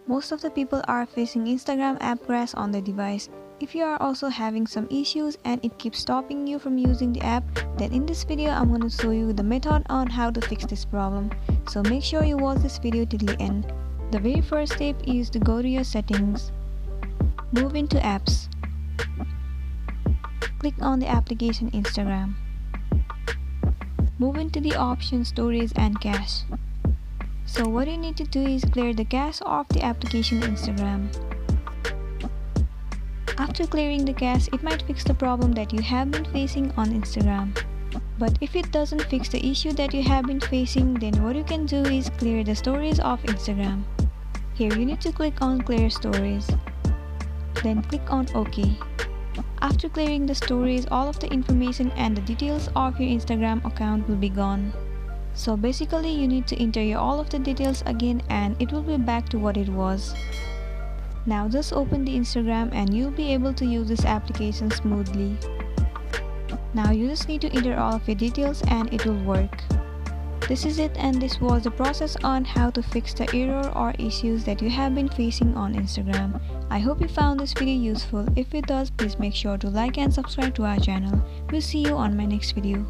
Most of the people are facing Instagram app crash on their device. If you are also having some issues and it keeps stopping you from using the app, then in this video I'm going to show you the method on how to fix this problem. So make sure you watch this video till the end. The very first step is to go to your settings, move into apps, click on the application Instagram, move into the option storage and cache. So what you need to do is clear the cache of the application Instagram. After clearing the cache, it might fix the problem that you have been facing on Instagram. But if it doesn't fix the issue that you have been facing, then what you can do is clear the storage of Instagram. Here you need to click on clear storage, then click on OK. After clearing the storage, all of the information and the details of your Instagram account will be gone. So basically you need to enter all of the details again and it will be back to what it was. Now just open the Instagram and you'll be able to use this application smoothly. Now you just need to enter all of your details and it will work. This is it, and this was the process on how to fix the error or issues that you have been facing on Instagram. I hope you found this video useful. If it does, please make sure to like and subscribe to our channel. We'll see you on my next video.